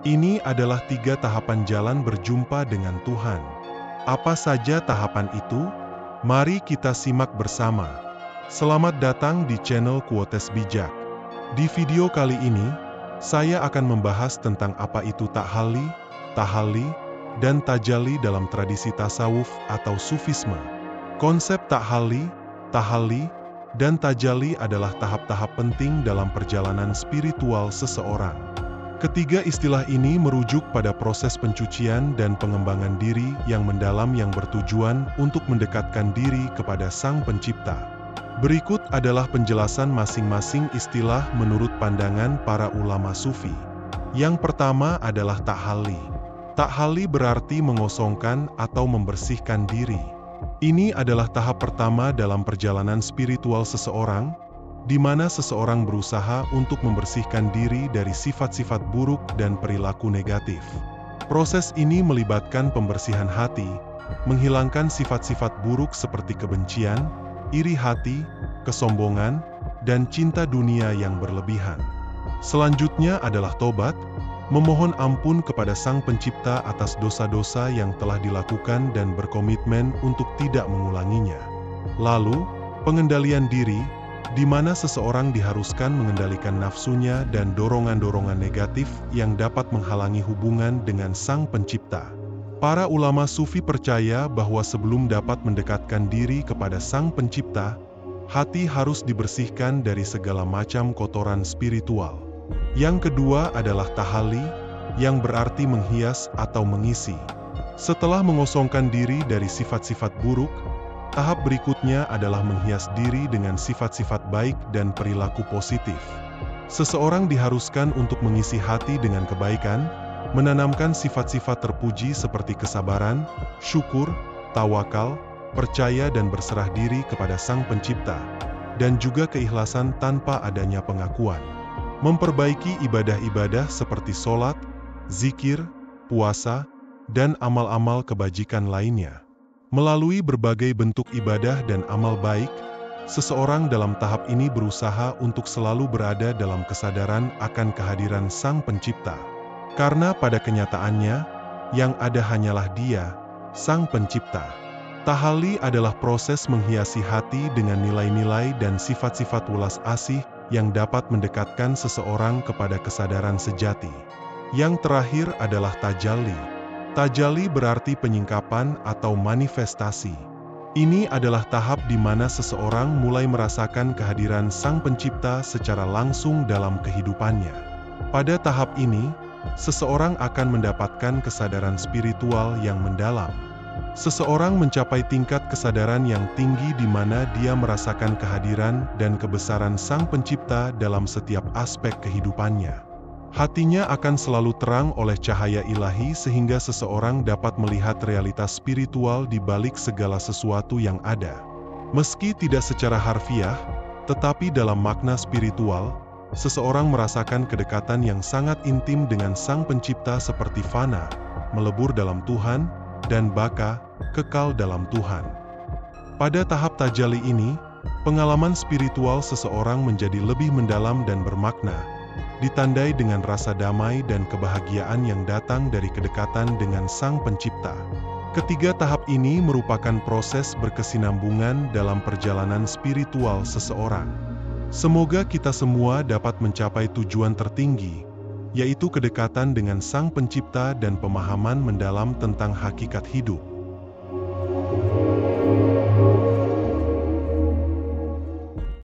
Ini adalah 3 tahapan jalan berjumpa dengan Tuhan. Apa saja tahapan itu? Mari kita simak bersama. Selamat datang di channel Quotes Bijak. Di video kali ini, saya akan membahas tentang apa itu tahalli, tahalli, dan tajalli dalam tradisi tasawuf atau sufisme. Konsep tahalli, tahalli, dan tajalli adalah tahap-tahap penting dalam perjalanan spiritual seseorang. Ketiga istilah ini merujuk pada proses pencucian dan pengembangan diri yang mendalam yang bertujuan untuk mendekatkan diri kepada Sang Pencipta. Berikut adalah penjelasan masing-masing istilah menurut pandangan para ulama sufi. Yang pertama adalah tahalli. Tahalli berarti mengosongkan atau membersihkan diri. Ini adalah tahap pertama dalam perjalanan spiritual seseorang, di mana seseorang berusaha untuk membersihkan diri dari sifat-sifat buruk dan perilaku negatif. Proses ini melibatkan pembersihan hati, menghilangkan sifat-sifat buruk seperti kebencian, iri hati, kesombongan, dan cinta dunia yang berlebihan. Selanjutnya adalah tobat, memohon ampun kepada Sang Pencipta atas dosa-dosa yang telah dilakukan dan berkomitmen untuk tidak mengulanginya. Lalu, pengendalian diri, di mana seseorang diharuskan mengendalikan nafsunya dan dorongan-dorongan negatif yang dapat menghalangi hubungan dengan Sang Pencipta. Para ulama sufi percaya bahwa sebelum dapat mendekatkan diri kepada Sang Pencipta, hati harus dibersihkan dari segala macam kotoran spiritual. Yang kedua adalah tahalli, yang berarti menghias atau mengisi. Setelah mengosongkan diri dari sifat-sifat buruk, tahap berikutnya adalah menghias diri dengan sifat-sifat baik dan perilaku positif. Seseorang diharuskan untuk mengisi hati dengan kebaikan, menanamkan sifat-sifat terpuji seperti kesabaran, syukur, tawakal, percaya dan berserah diri kepada Sang Pencipta, dan juga keikhlasan tanpa adanya pengakuan. Memperbaiki ibadah-ibadah seperti sholat, zikir, puasa, dan amal-amal kebajikan lainnya. Melalui berbagai bentuk ibadah dan amal baik, seseorang dalam tahap ini berusaha untuk selalu berada dalam kesadaran akan kehadiran Sang Pencipta. Karena pada kenyataannya, yang ada hanyalah Dia, Sang Pencipta. Tahalli adalah proses menghiasi hati dengan nilai-nilai dan sifat-sifat welas asih yang dapat mendekatkan seseorang kepada kesadaran sejati. Yang terakhir adalah tajalli. Tajalli berarti penyingkapan atau manifestasi. Ini adalah tahap di mana seseorang mulai merasakan kehadiran Sang Pencipta secara langsung dalam kehidupannya. Pada tahap ini, seseorang akan mendapatkan kesadaran spiritual yang mendalam. Seseorang mencapai tingkat kesadaran yang tinggi di mana dia merasakan kehadiran dan kebesaran Sang Pencipta dalam setiap aspek kehidupannya. Hatinya akan selalu terang oleh cahaya ilahi sehingga seseorang dapat melihat realitas spiritual di balik segala sesuatu yang ada. Meski tidak secara harfiah, tetapi dalam makna spiritual, seseorang merasakan kedekatan yang sangat intim dengan Sang Pencipta seperti fana, melebur dalam Tuhan, dan baka, kekal dalam Tuhan. Pada tahap tajalli ini, pengalaman spiritual seseorang menjadi lebih mendalam dan bermakna, ditandai dengan rasa damai dan kebahagiaan yang datang dari kedekatan dengan Sang Pencipta. Ketiga tahap ini merupakan proses berkesinambungan dalam perjalanan spiritual seseorang. Semoga kita semua dapat mencapai tujuan tertinggi, yaitu kedekatan dengan Sang Pencipta dan pemahaman mendalam tentang hakikat hidup.